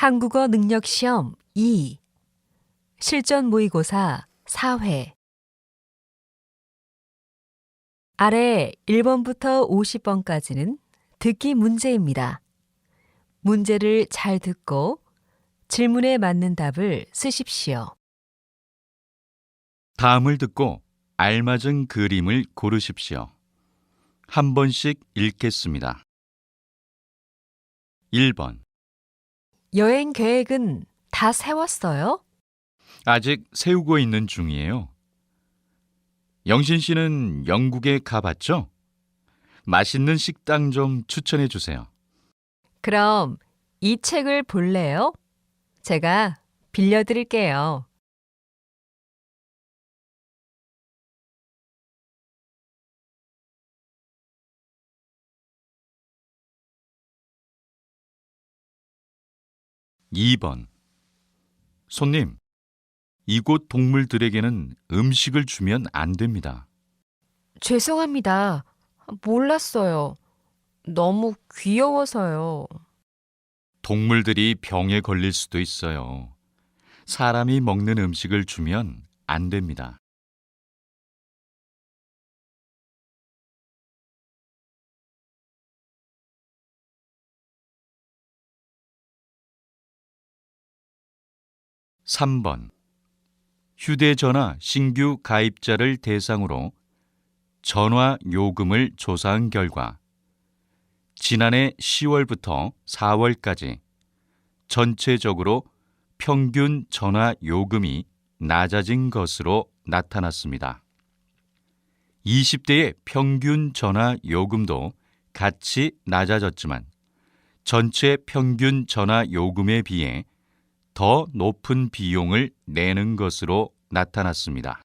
한국어 능력 시험 2. 실전 모의고사 4회. 아래 1번부터 50번까지는 듣기 문제입니다. 문제를 잘 듣고 질문에 맞는 답을 쓰십시오. 다음을 듣고 알맞은 그림을 고르십시오. 한 번씩 읽겠습니다. 1번. 여행 계획은 다 세웠어요? 아직 세우고 있는 중이에요. 영신 씨는 영국에 가봤죠? 맛있는 식당 좀 추천해 주세요. 그럼 이 책을 볼래요? 제가 빌려드릴게요. 2번. 손님, 이곳 동물들에게는 음식을 주면 안 됩니다. 죄송합니다. 몰랐어요. 너무 귀여워서요. 동물들이 병에 걸릴 수도 있어요. 사람이 먹는 음식을 주면 안 됩니다. 3번. 휴대전화 신규 가입자를 대상으로 전화 요금을 조사한 결과 지난해 10월부터 4월까지 전체적으로 평균 전화 요금이 낮아진 것으로 나타났습니다. 20대의 평균 전화 요금도 같이 낮아졌지만 전체 평균 전화 요금에 비해 더 높은 비용을 내는 것으로 나타났습니다.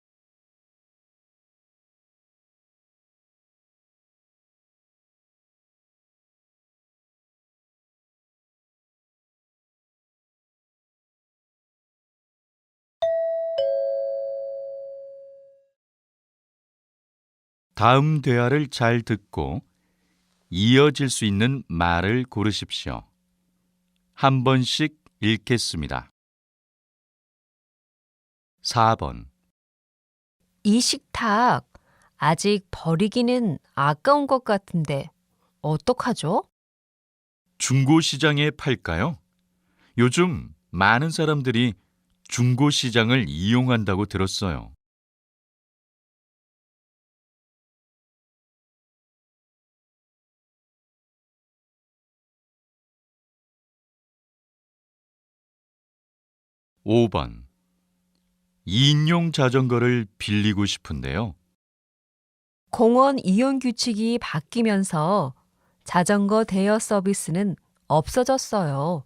다음 대화를 잘 듣고 이어질 수 있는 말을 고르십시오. 한 번씩 읽겠습니다. 4번. 이 식탁 아직 버리기는 아까운 것 같은데 어떡하죠? 중고시장에 팔까요? 요즘 많은 사람들이 중고시장을 이용한다고 들었어요. 5번. 2인용 자전거를 빌리고 싶은데요. 공원 이용 규칙이 바뀌면서 자전거 대여 서비스는 없어졌어요.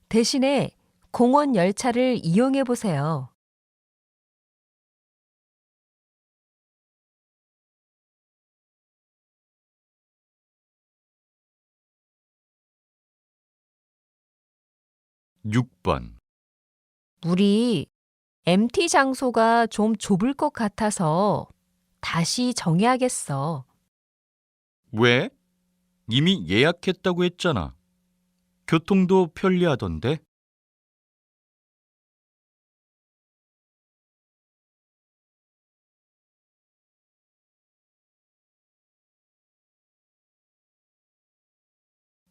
대신에 공원 열차를 이용해 보세요. 6번. 우리 MT 장소가 좀 좁을 것 같아서 다시 정해야겠어. 왜? 이미 예약했다고 했잖아. 교통도 편리하던데.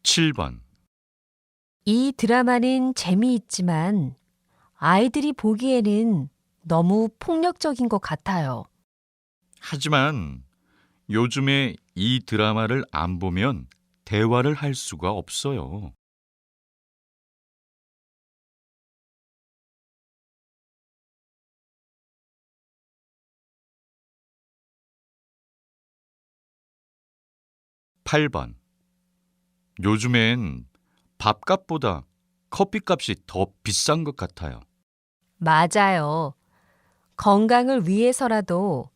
7번. 이 드라마는 재미있지만 아이들이 보기에는 너무 폭력적인 것 같아요. 하지만 요즘에 이 드라마를 안 보면 대화를 할 수가 없어요. 8번. 요즘엔 밥값보다 커피값이 더 비싼 것 같아요. 맞아요. 건강을 위해서라도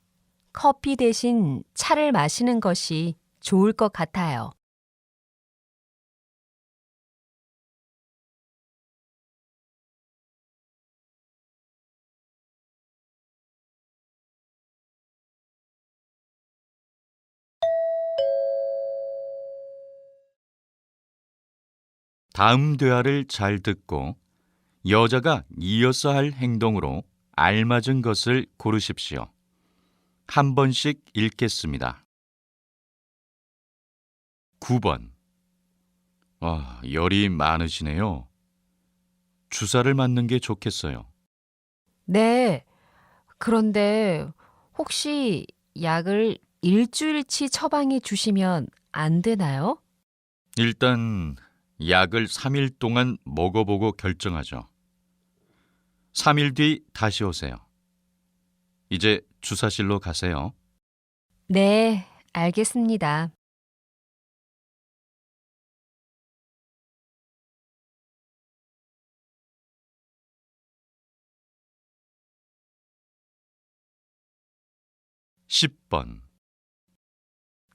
커피 대신 차를 마시는 것이 좋을 것 같아요. 다음 대화를 잘 듣고 여자가 이어서 할 행동으로 알맞은 것을 고르십시오. 한 번씩 읽겠습니다. 9번. 열이 많으시네요. 주사를 맞는 게 좋겠어요. 네. 그런데 혹시 약을 일주일치 처방해 주시면 안 되나요? 일단 약을 3일 동안 먹어보고 결정하죠. 3일 뒤 다시 오세요. 이제 주사실로 가세요. 네, 알겠습니다. 십 번.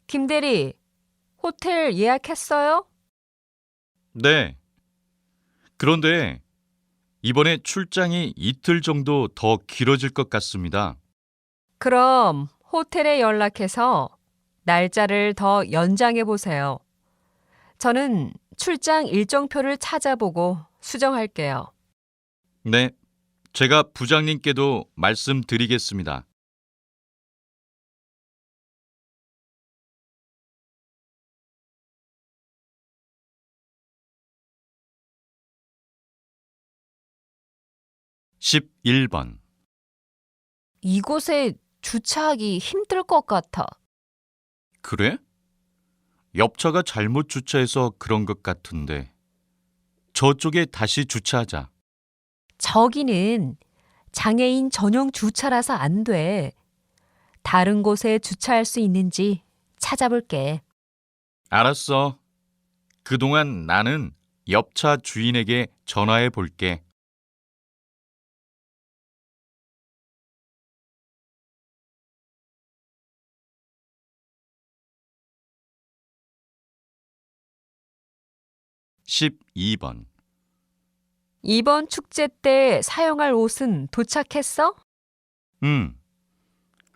김 대리, 호텔 예약했어요? 네. 그런데 이번에 출장이 이틀 정도 더 길어질 것 같습니다. 그럼 호텔에 연락해서 날짜를 더 연장해 보세요. 저는 출장 일정표를 찾아보고 수정할게요. 네. 제가 부장님께도 말씀드리겠습니다. 11번. 이곳에 주차하기 힘들 것 같아. 그래? 옆차가 잘못 주차해서 그런 것 같은데. 저쪽에 다시 주차하자. 저기는 장애인 전용 주차라서 안 돼. 다른 곳에 주차할 수 있는지 찾아볼게. 알았어. 그동안 나는 옆차 주인에게 전화해 볼게. 12번. 이번 축제 때 사용할 옷은 도착했어? 응.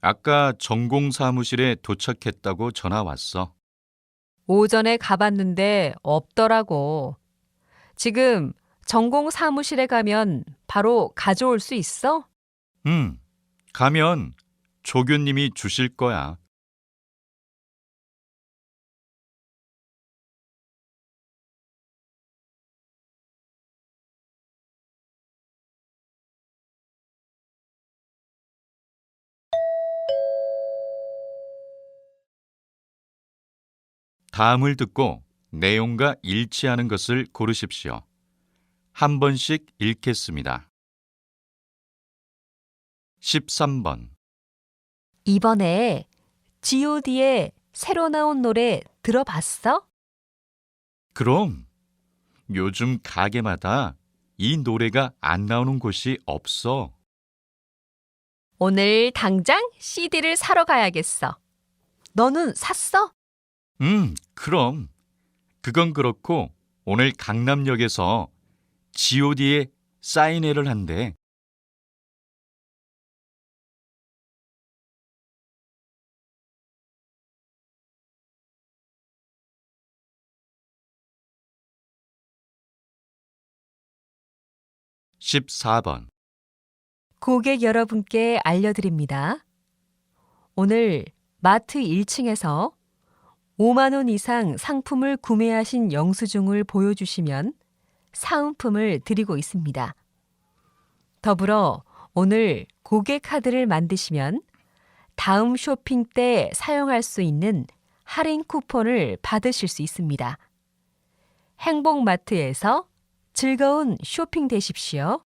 아까 전공 사무실에 도착했다고 전화 왔어. 오전에 가봤는데 없더라고. 지금 전공 사무실에 가면 바로 가져올 수 있어? 응. 가면 조교님이 주실 거야. '다음을 듣고 내용과 일치하는 것을 고르십시오. 한 번씩 읽겠습니다. 13번. 이번에 G.O.D의 새로 나온 노래 들어봤어? 그럼 요즘 가게마다 이 노래가 안 나오는 곳이 없어. 오늘 당장 CD를 사러 가야겠어. 너는 샀어? 그럼. 그건 그렇고 오늘 강남역에서 G.O.D의 사인회를 한대. 14번. 고객 여러분께 알려드립니다. 오늘 마트 1층에서 5만 원 이상 상품을 구매하신 영수증을 보여주시면 사은품을 드리고 있습니다. 더불어 오늘 고객 카드를 만드시면 다음 쇼핑 때 사용할 수 있는 할인 쿠폰을 받으실 수 있습니다. 행복마트에서 즐거운 쇼핑 되십시오.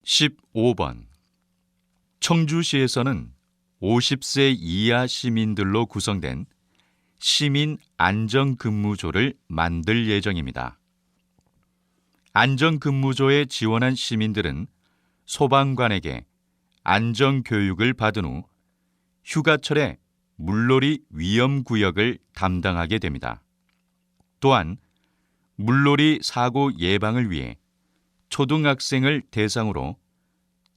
(15번) 청주시에서는 50세 이하 시민들로 구성된 시민 안전근무조를 만들 예정입니다. 안전근무조에 지원한 시민들은 소방관에게 안전교육을 받은 후 휴가철에 물놀이 위험구역을 담당하게 됩니다. 또한 물놀이 사고 예방을 위해 초등학생을 대상으로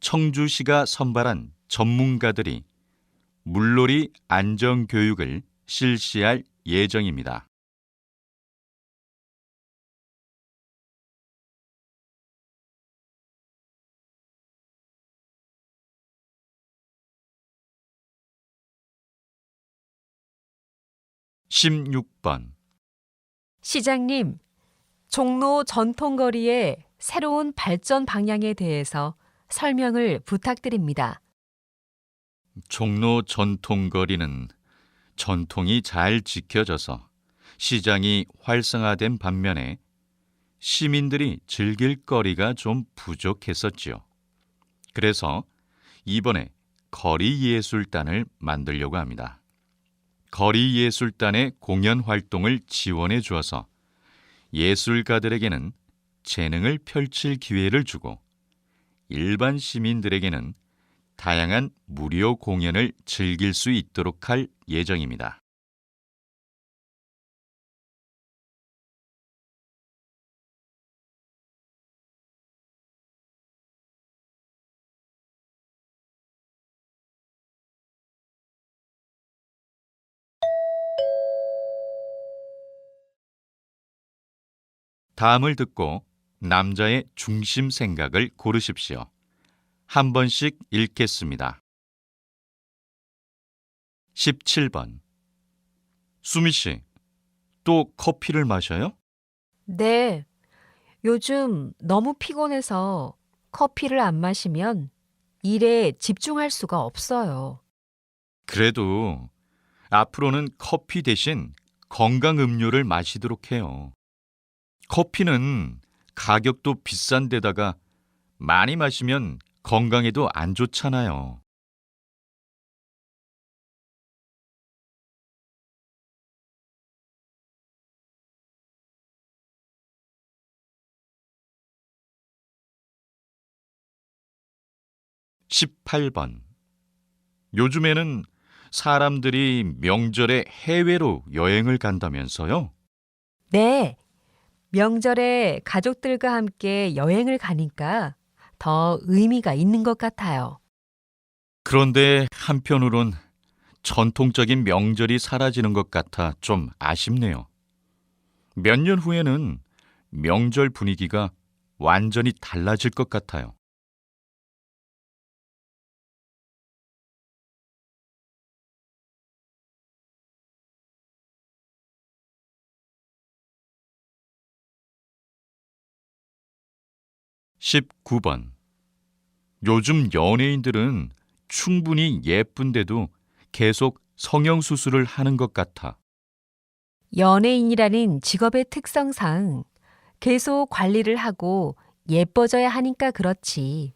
청주시가 선발한 전문가들이 물놀이 안전교육을 실시할 예정입니다. (16번) 시장님, 종로 전통거리의 새로운 발전 방향에 대해서 설명을 부탁드립니다. 종로 전통거리는 전통이 잘 지켜져서 시장이 활성화된 반면에 시민들이 즐길 거리가 좀 부족했었지요. 그래서 이번에 거리예술단을 만들려고 합니다. 거리예술단의 공연 활동을 지원해 주어서 예술가들에게는 재능을 펼칠 기회를 주고 일반 시민들에게는 다양한 무료 공연을 즐길 수 있도록 할 예정입니다. 다음을 듣고 남자의 중심 생각을 고르십시오. 한 번씩 읽겠습니다. 17번. 수미 씨, 또 커피를 마셔요? 네, 요즘 너무 피곤해서 커피를 안 마시면 일에 집중할 수가 없어요. 그래도 앞으로는 커피 대신 건강 음료를 마시도록 해요. 커피는 가격도 비싼 데다가 많이 마시면 건강에도 안 좋잖아요. 18번. 요즘에는 사람들이 명절에 해외로 여행을 간다면서요? 네, 명절에 가족들과 함께 여행을 가니까 더 의미가 있는 것 같아요. 그런데 한편으론 전통적인 명절이 사라지는 것 같아 좀 아쉽네요. 몇 년 후에는 명절 분위기가 완전히 달라질 것 같아요. 19번. 요즘 연예인들은 충분히 예쁜데도 계속 성형수술을 하는 것 같아. 연예인이라는 직업의 특성상 계속 관리를 하고 예뻐져야 하니까 그렇지.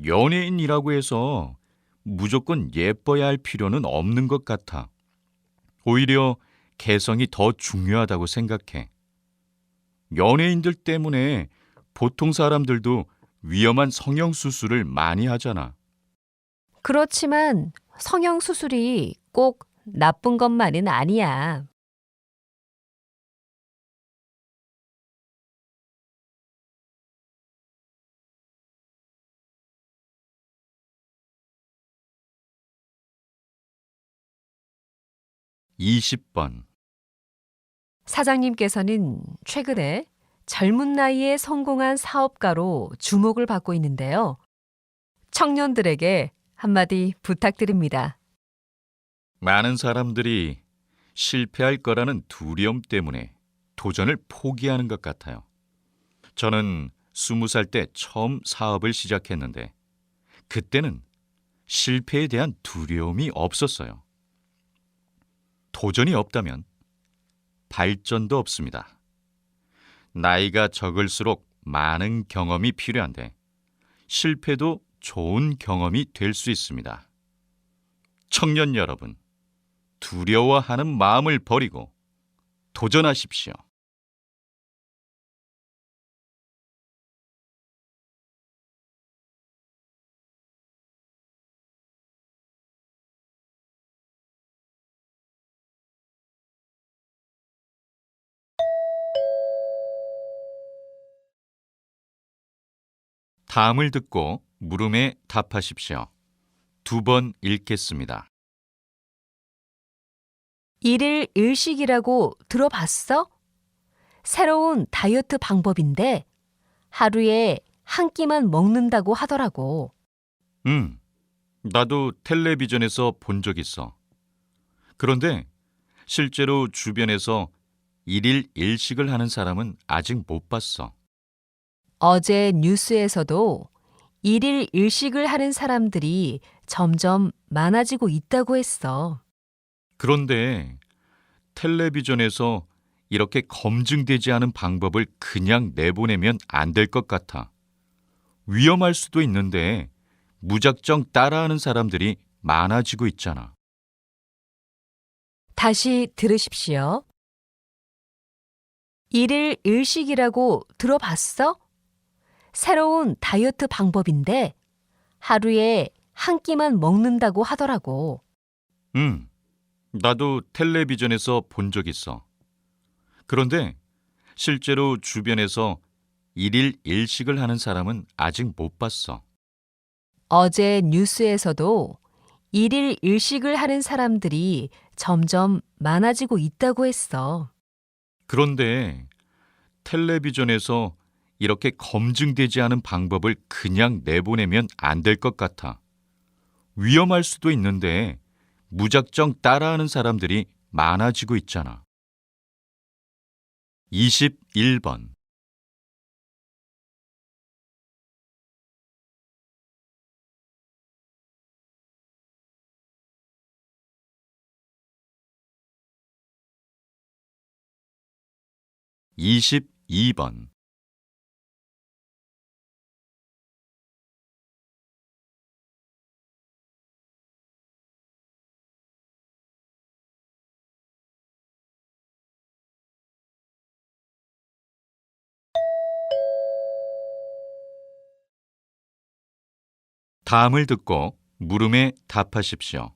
연예인이라고 해서 무조건 예뻐야 할 필요는 없는 것 같아. 오히려 개성이 더 중요하다고 생각해. 연예인들 때문에 보통 사람들도 위험한 성형수술을 많이 하잖아. 그렇지만 성형수술이 꼭 나쁜 것만은 아니야. (20번) 사장님께서는 최근에 젊은 나이에 성공한 사업가로 주목을 받고 있는데요. 청년들에게 한마디 부탁드립니다. 많은 사람들이 실패할 거라는 두려움 때문에 도전을 포기하는 것 같아요. 저는 20살 때 처음 사업을 시작했는데 그때는 실패에 대한 두려움이 없었어요. 도전이 없다면 발전도 없습니다. 나이가 적을수록 많은 경험이 필요한데 실패도 좋은 경험이 될 수 있습니다. 청년 여러분, 두려워하는 마음을 버리고 도전하십시오. 다음을 듣고 물음에 답하십시오. 2번 읽겠습니다. 일일 일식이라고 들어봤어? 새로운 다이어트 방법인데 하루에 한 끼만 먹는다고 하더라고. 나도 텔레비전에서 본 적 있어. 그런데 실제로 주변에서 일일 일식을 하는 사람은 아직 못 봤어. 어제 뉴스에서도 일일 일식을 하는 사람들이 점점 많아지고 있다고 했어. 그런데 텔레비전에서 이렇게 검증되지 않은 방법을 그냥 내보내면 안 될 것 같아. 위험할 수도 있는데 무작정 따라하는 사람들이 많아지고 있잖아. 다시 들으십시오. 일일 일식이라고 들어봤어? 새로운 다이어트 방법인데 하루에 한 끼만 먹는다고 하더라고. 나도 텔레비전에서 본 적 있어. 그런데 실제로 주변에서 일일 일식을 하는 사람은 아직 못 봤어. 어제 뉴스에서도 일일 일식을 하는 사람들이 점점 많아지고 있다고 했어. 그런데 텔레비전에서 이렇게 검증되지 않은 방법을 그냥 내보내면 안 될 것 같아. 위험할 수도 있는데 무작정 따라하는 사람들이 많아지고 있잖아. 21번. 22번. 다음을 듣고 물음에 답하십시오.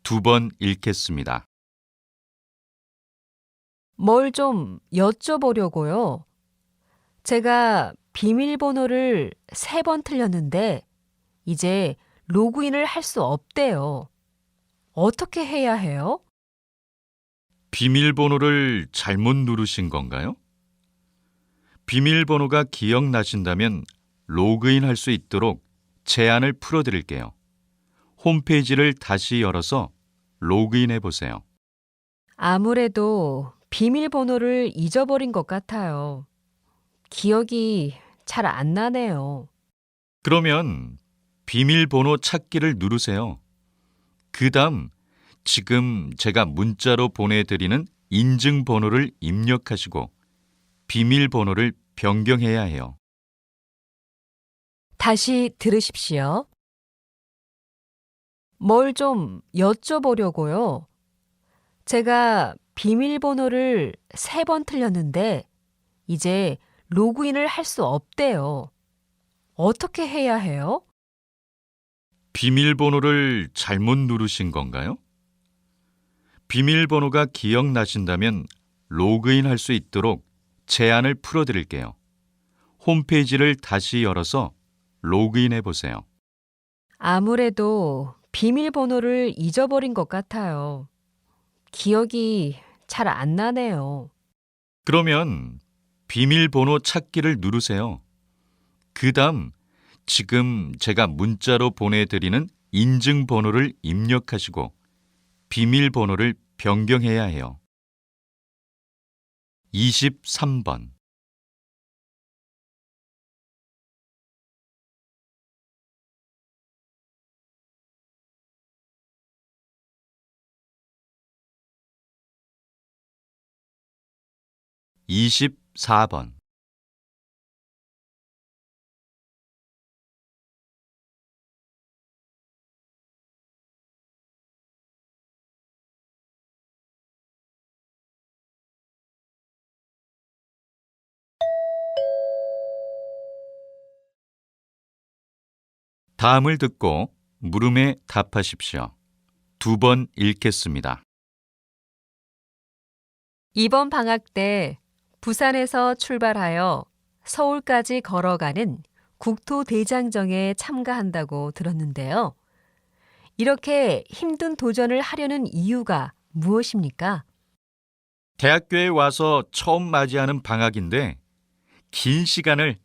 2번 읽겠습니다. 뭘 좀 여쭤보려고요. 제가 비밀번호를 3번 틀렸는데 이제 로그인을 할 수 없대요. 어떻게 해야 해요? 비밀번호를 잘못 누르신 건가요? 비밀번호가 기억나신다면 로그인 할 수 있도록 제한을 풀어드릴게요. 홈페이지를 다시 열어서 로그인해 보세요. 아무래도 비밀번호를 잊어버린 것 같아요. 기억이 잘 안 나네요. 그러면 비밀번호 찾기를 누르세요. 그 다음 지금 제가 문자로 보내드리는 인증번호를 입력하시고 비밀번호를 변경해야 해요. 다시 들으십시오. 뭘 좀 여쭤보려고요. 제가 비밀번호를 3번 틀렸는데 이제 로그인을 할 수 없대요. 어떻게 해야 해요? 비밀번호를 잘못 누르신 건가요? 비밀번호가 기억나신다면 로그인 할 수 있도록 제한을 풀어드릴게요. 홈페이지를 다시 열어서 로그인해 보세요. 아무래도 비밀번호를 잊어버린 것 같아요. 기억이 잘 안 나네요. 그러면 비밀번호 찾기를 누르세요. 그 다음 지금 제가 문자로 보내드리는 인증번호를 입력하시고 비밀번호를 변경해야 해요. 23번. 24번. 다음을 듣고 물음에 답하십시오. 2번 읽겠습니다. 이번 방학 때 부산에서 출발하여 서울까지 걸어가는 국토대장정에 참가한다고 들었는데요. 이렇게 힘든 도전을 하려는 이유가 무엇입니까? 대학교에 와서 처음 맞이하는 방학인데 긴 시간을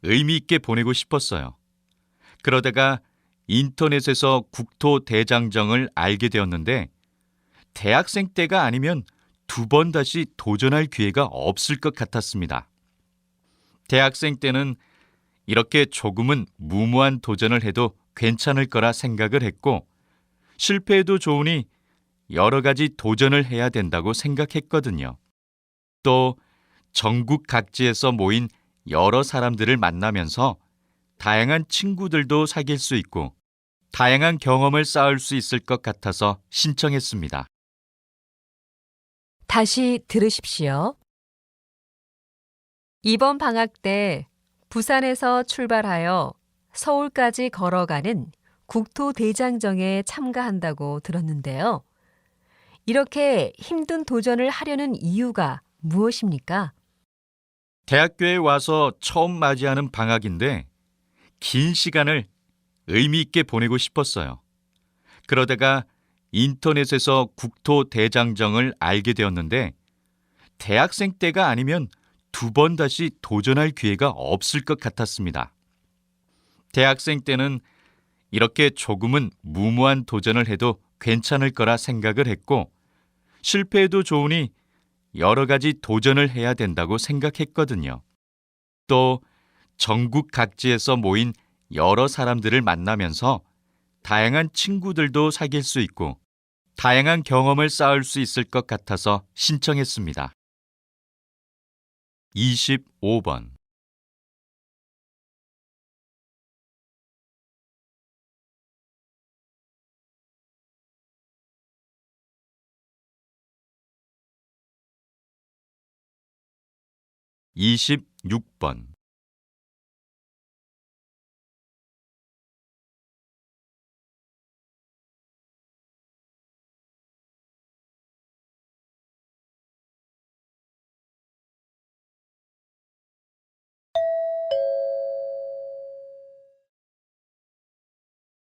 의미 있게 보내고 싶었어요. 그러다가 인터넷에서 국토대장정을 알게 되었는데 대학생 때가 아니면 두 번 다시 도전할 기회가 없을 것 같았습니다. 대학생 때는 이렇게 조금은 무모한 도전을 해도 괜찮을 거라 생각을 했고 실패해도 좋으니 여러 가지 도전을 해야 된다고 생각했거든요. 또 전국 각지에서 모인 여러 사람들을 만나면서 다양한 친구들도 사귈 수 있고 다양한 경험을 쌓을 수 있을 것 같아서 신청했습니다. 다시 들으십시오. 이번 방학 때 부산에서 출발하여 서울까지 걸어가는 국토대장정에 참가한다고 들었는데요. 이렇게 힘든 도전을 하려는 이유가 무엇입니까? 대학교에 와서 처음 맞이하는 방학인데 긴 시간을 의미 있게 보내고 싶었어요. 그러다가 인터넷에서 국토대장정을 알게 되었는데 대학생 때가 아니면 두 번 다시 도전할 기회가 없을 것 같았습니다. 대학생 때는 이렇게 조금은 무모한 도전을 해도 괜찮을 거라 생각을 했고 실패해도 좋으니 여러 가지 도전을 해야 된다고 생각했거든요. 또 전국 각지에서 모인 여러 사람들을 만나면서 다양한 친구들도 사귈 수 있고 다양한 경험을 쌓을 수 있을 것 같아서 신청했습니다. 25번 26번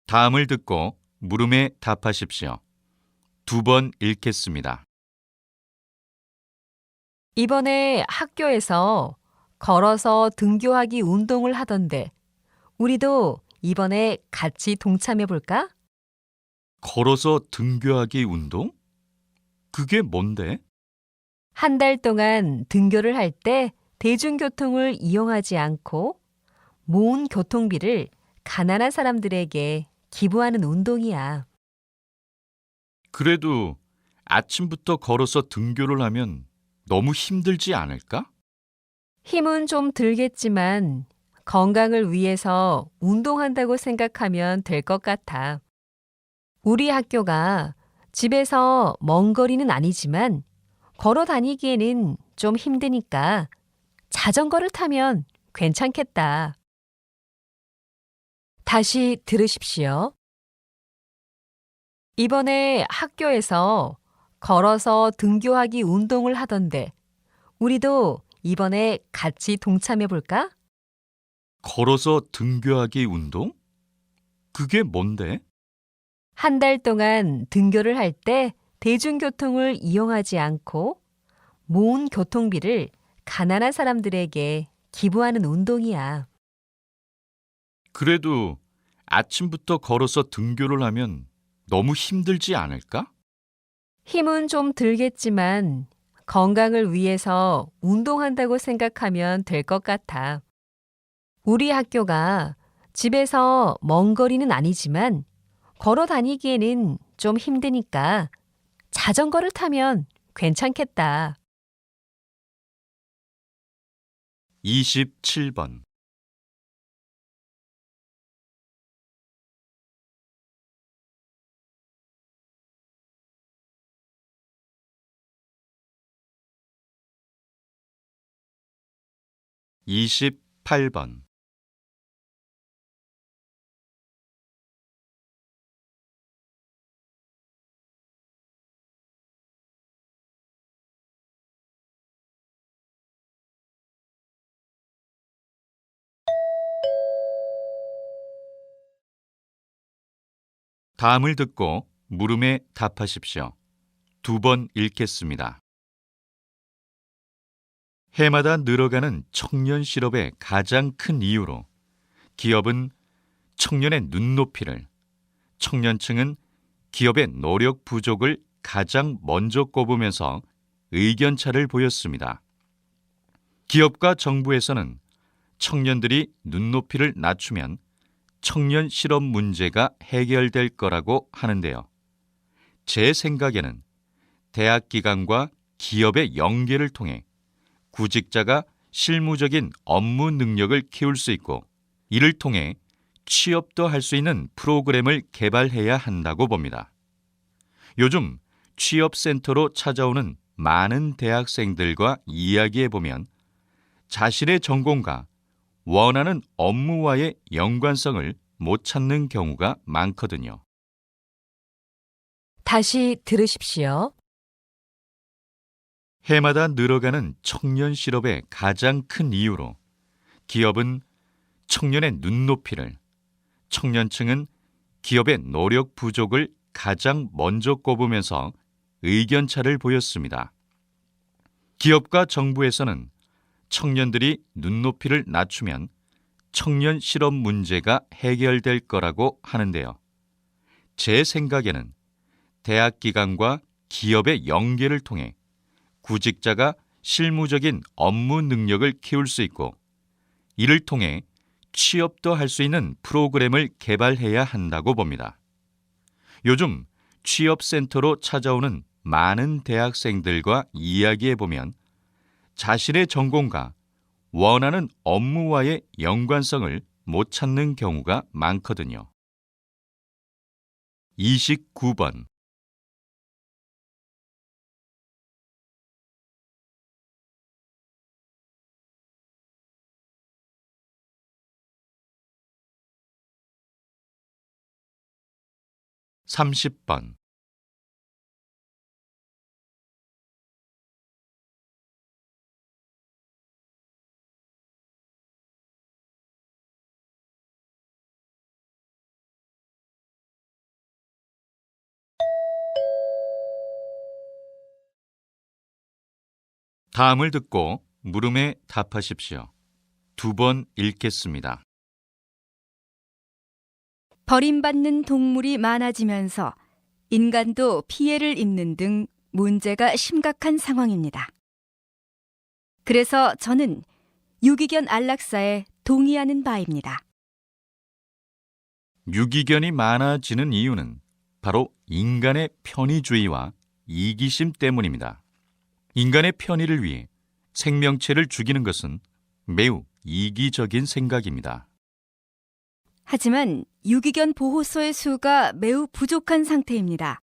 다음을 듣고 물음에 답하십시오. 두 번 읽겠습니다. 이번에 학교에서 걸어서 등교하기 운동을 하던데 우리도 이번에 같이 동참해 볼까? 걸어서 등교하기 운동? 그게 뭔데? 한 달 동안 등교를 할 때 대중교통을 이용하지 않고 모은 교통비를 가난한 사람들에게 기부하는 운동이야. 그래도 아침부터 걸어서 등교를 하면 너무 힘들지 않을까? 힘은 좀 들겠지만 건강을 위해서 운동한다고 생각하면 될 것 같아. 우리 학교가 집에서 먼 거리는 아니지만 걸어 다니기에는 좀 힘드니까 자전거를 타면 괜찮겠다. 다시 들으십시오. 이번에 학교에서 걸어서 등교하기 운동을 하던데 우리도 이번에 같이 동참해 볼까? 걸어서 등교하기 운동? 그게 뭔데? 한 달 동안 등교를 할 때 대중교통을 이용하지 않고 모은 교통비를 가난한 사람들에게 기부하는 운동이야. 그래도 아침부터 걸어서 등교를 하면 너무 힘들지 않을까? 힘은 좀 들겠지만 건강을 위해서 운동한다고 생각하면 될 것 같아. 우리 학교가 집에서 먼 거리는 아니지만 걸어 다니기에는 좀 힘드니까 자전거를 타면 괜찮겠다. 27번 28번 다음을 듣고 물음에 답하십시오. 2번 읽겠습니다. 해마다 늘어가는 청년 실업의 가장 큰 이유로 기업은 청년의 눈높이를, 청년층은 기업의 노력 부족을 가장 먼저 꼽으면서 의견차를 보였습니다. 기업과 정부에서는 청년들이 눈높이를 낮추면 청년 실업 문제가 해결될 거라고 하는데요. 제 생각에는 대학 기관과 기업의 연계를 통해 구직자가 실무적인 업무 능력을 키울 수 있고 이를 통해 취업도 할 수 있는 프로그램을 개발해야 한다고 봅니다. 요즘 취업센터로 찾아오는 많은 대학생들과 이야기해보면 자신의 전공과 원하는 업무와의 연관성을 못 찾는 경우가 많거든요. 다시 들으십시오. 해마다 늘어가는 청년 실업의 가장 큰 이유로 기업은 청년의 눈높이를, 청년층은 기업의 노력 부족을 가장 먼저 꼽으면서 의견차를 보였습니다. 기업과 정부에서는 청년들이 눈높이를 낮추면 청년 실업 문제가 해결될 거라고 하는데요. 제 생각에는 대학 기관과 기업의 연계를 통해 구직자가 실무적인 업무 능력을 키울 수 있고 이를 통해 취업도 할 수 있는 프로그램을 개발해야 한다고 봅니다. 요즘 취업센터로 찾아오는 많은 대학생들과 이야기해보면 자신의 전공과 원하는 업무와의 연관성을 못 찾는 경우가 많거든요. 29번. (30번) 다음을 듣고 물음에 답하십시오. 2번 읽겠습니다. 버림받는 동물이 많아지면서 인간도 피해를 입는 등 문제가 심각한 상황입니다. 그래서 저는 유기견 안락사에 동의하는 바입니다. 유기견이 많아지는 이유는 바로 인간의 편의주의와 이기심 때문입니다. 인간의 편의를 위해 생명체를 죽이는 것은 매우 이기적인 생각입니다. 하지만 유기견 보호소의 수가 매우 부족한 상태입니다.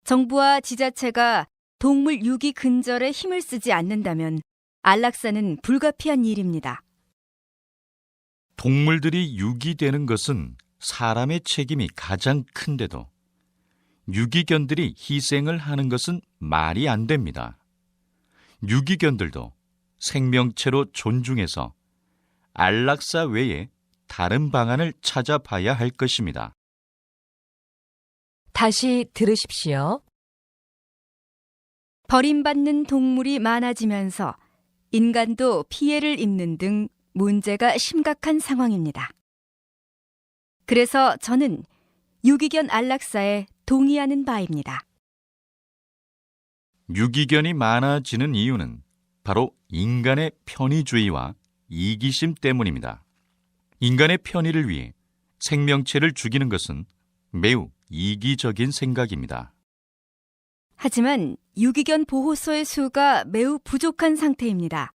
정부와 지자체가 동물 유기 근절에 힘을 쓰지 않는다면 안락사는 불가피한 일입니다. 동물들이 유기되는 것은 사람의 책임이 가장 큰데도 유기견들이 희생을 하는 것은 말이 안 됩니다. 유기견들도 생명체로 존중해서 안락사 외에 다른 방안을 찾아봐야 할 것입니다. 다시 들으십시오. 버림받는 동물이 많아지면서 인간도 피해를 입는 등 문제가 심각한 상황입니다. 그래서 저는 유기견 안락사에 동의하는 바입니다. 유기견이 많아지는 이유는 바로 인간의 편의주의와 이기심 때문입니다. 인간의 편의를 위해 생명체를 죽이는 것은 매우 이기적인 생각입니다. 하지만 유기견 보호소의 수가 매우 부족한 상태입니다.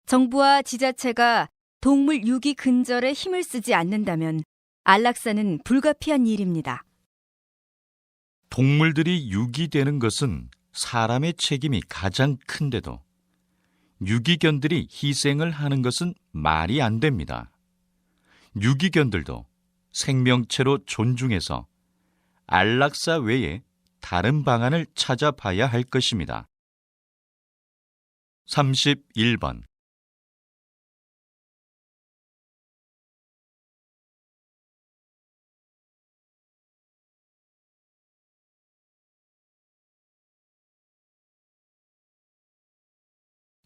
정부와 지자체가 동물 유기 근절에 힘을 쓰지 않는다면 안락사는 불가피한 일입니다. 동물들이 유기되는 것은 사람의 책임이 가장 큰데도 유기견들이 희생을 하는 것은 말이 안 됩니다. 유기견들도 생명체로 존중해서 안락사 외에 다른 방안을 찾아봐야 할 것입니다. 31번.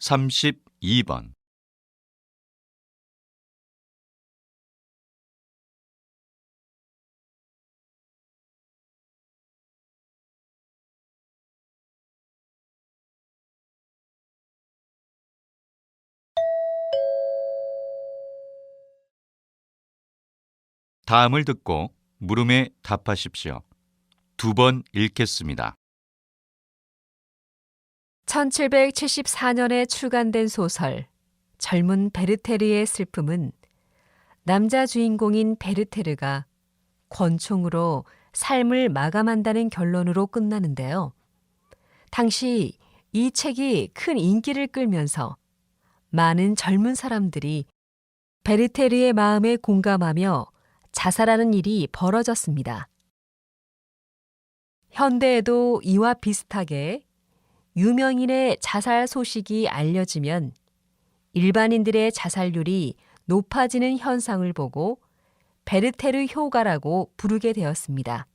32번. 다음을 듣고 물음에 답하십시오. 2번 읽겠습니다. 1774년에 출간된 소설 젊은 베르테르의 슬픔은 남자 주인공인 베르테르가 권총으로 삶을 마감한다는 결론으로 끝나는데요. 당시 이 책이 큰 인기를 끌면서 많은 젊은 사람들이 베르테르의 마음에 공감하며 자살하는 일이 벌어졌습니다. 현대에도 이와 비슷하게 유명인의 자살 소식이 알려지면 일반인들의 자살률이 높아지는 현상을 보고 베르테르 효과라고 부르게 되었습니다.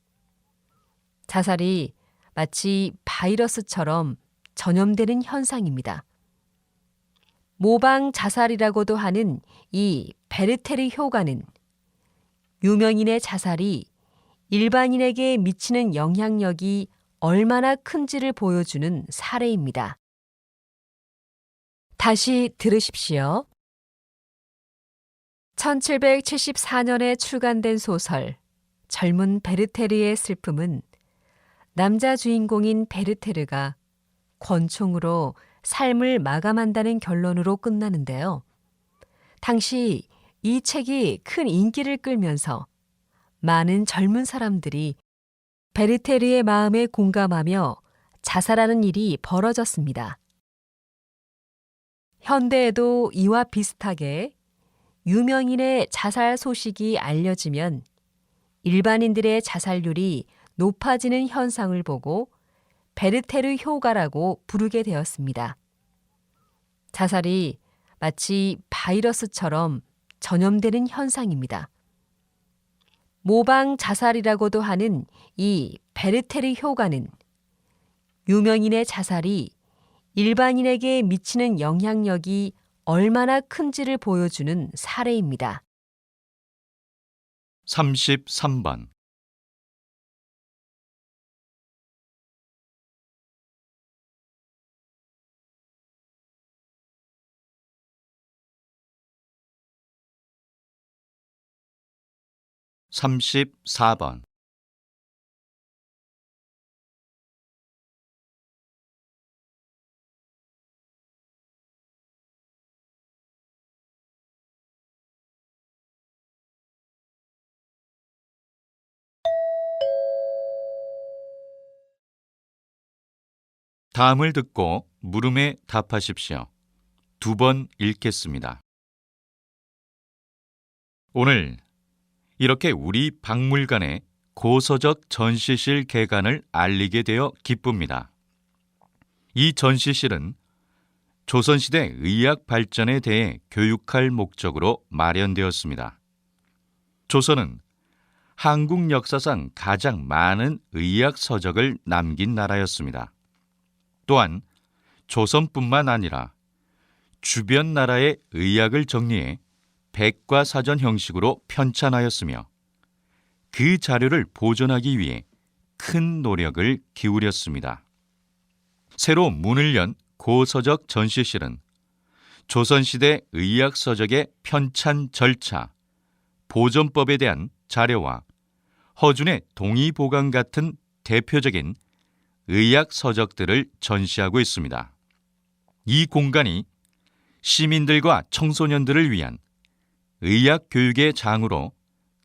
자살이 마치 바이러스처럼 전염되는 현상입니다. 모방 자살이라고도 하는 이 베르테르 효과는 유명인의 자살이 일반인에게 미치는 영향력이 얼마나 큰지를 보여주는 사례입니다. 다시 들으십시오. 1774년에 출간된 소설 젊은 베르테르의 슬픔은 남자 주인공인 베르테르가 권총으로 삶을 마감한다는 결론으로 끝나는데요. 당시 이 책이 큰 인기를 끌면서 많은 젊은 사람들이 베르테르의 마음에 공감하며 자살하는 일이 벌어졌습니다. 현대에도 이와 비슷하게 유명인의 자살 소식이 알려지면 일반인들의 자살률이 높아지는 현상을 보고 베르테르 효과라고 부르게 되었습니다. 자살이 마치 바이러스처럼 전염되는 현상입니다. 모방 자살이라고도 하는 이 베르테르 효과는 유명인의 자살이 일반인에게 미치는 영향력이 얼마나 큰지를 보여주는 사례입니다. 33번. (34번) 다음을 듣고 물음에 답하십시오. 2번 읽겠습니다. 오늘 이렇게 우리 박물관에 고서적 전시실 개관을 알리게 되어 기쁩니다. 이 전시실은 조선시대 의학 발전에 대해 교육할 목적으로 마련되었습니다. 조선은 한국 역사상 가장 많은 의학 서적을 남긴 나라였습니다. 또한 조선뿐만 아니라 주변 나라의 의학을 정리해 백과사전 형식으로 편찬하였으며 그 자료를 보존하기 위해 큰 노력을 기울였습니다. 새로 문을 연 고서적 전시실은 조선시대 의학 서적의 편찬 절차, 보존법에 대한 자료와 허준의 동의보감 같은 대표적인 의학 서적들을 전시하고 있습니다. 이 공간이 시민들과 청소년들을 위한 의학 교육의 장으로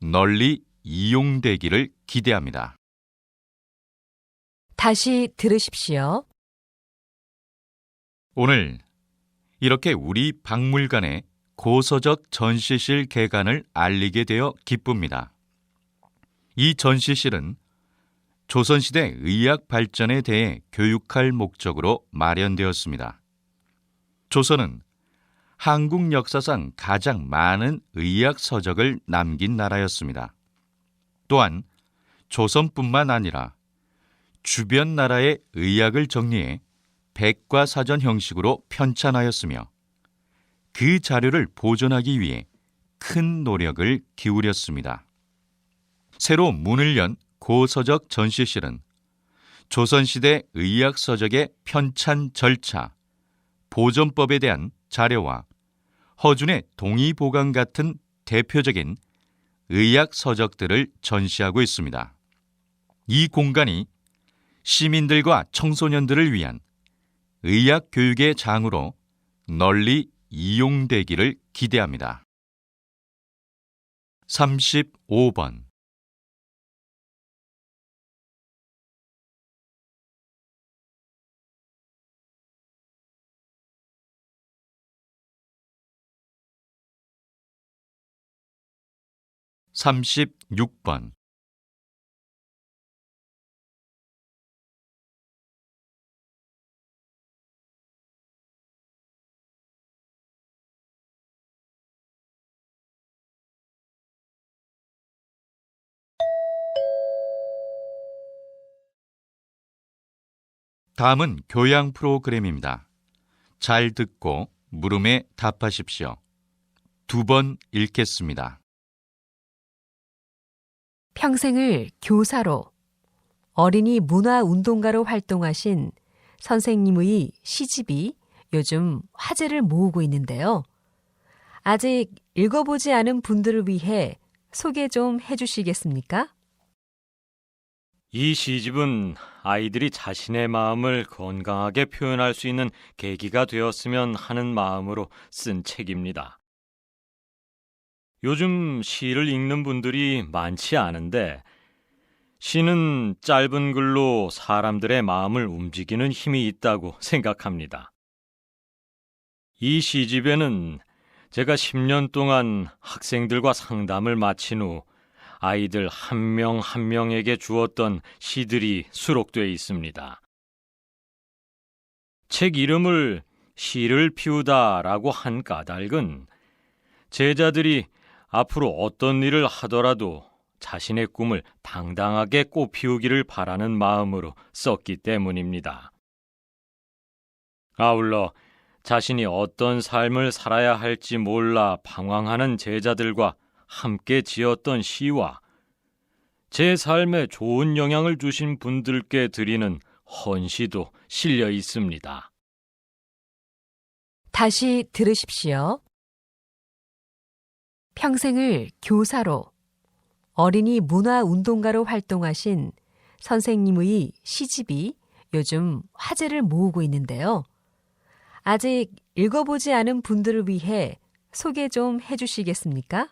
널리 이용되기를 기대합니다. 다시 들으십시오. 오늘 이렇게 우리 박물관에 고서적 전시실 개관을 알리게 되어 기쁩니다. 이 전시실은 조선시대 의학 발전에 대해 교육할 목적으로 마련되었습니다. 조선은 한국 역사상 가장 많은 의학 서적을 남긴 나라였습니다. 또한 조선뿐만 아니라 주변 나라의 의학을 정리해 백과사전 형식으로 편찬하였으며 그 자료를 보존하기 위해 큰 노력을 기울였습니다. 새로 문을 연 고서적 전시실은 조선시대 의학서적의 편찬 절차, 보존법에 대한 자료와 허준의 동의보감 같은 대표적인 의학서적들을 전시하고 있습니다. 이 공간이 시민들과 청소년들을 위한 의학교육의 장으로 널리 이용되기를 기대합니다. 35번 36번 다음은 교양 프로그램입니다. 잘 듣고 물음에 답하십시오. 2번 읽겠습니다. 평생을 교사로 어린이 문화운동가로 활동하신 선생님의 시집이 요즘 화제를 모으고 있는데요. 아직 읽어보지 않은 분들을 위해 소개 좀 해주시겠습니까? 이 시집은 아이들이 자신의 마음을 건강하게 표현할 수 있는 계기가 되었으면 하는 마음으로 쓴 책입니다. 요즘 시를 읽는 분들이 많지 않은데 시는 짧은 글로 사람들의 마음을 움직이는 힘이 있다고 생각합니다. 이 시집에는 제가 10년 동안 학생들과 상담을 마친 후 아이들 한 명 한 명에게 주었던 시들이 수록되어 있습니다. 책 이름을 시를 피우다라고 한 까닭은 제자들이 앞으로 어떤 일을 하더라도 자신의 꿈을 당당하게 꽃피우기를 바라는 마음으로 썼기 때문입니다. 아울러 자신이 어떤 삶을 살아야 할지 몰라 방황하는 제자들과 함께 지었던 시와 제 삶에 좋은 영향을 주신 분들께 드리는 헌시도 실려 있습니다. 다시 들으십시오. 평생을 교사로 어린이 문화운동가로 활동하신 선생님의 시집이 요즘 화제를 모으고 있는데요. 아직 읽어보지 않은 분들을 위해 소개 좀 해주시겠습니까?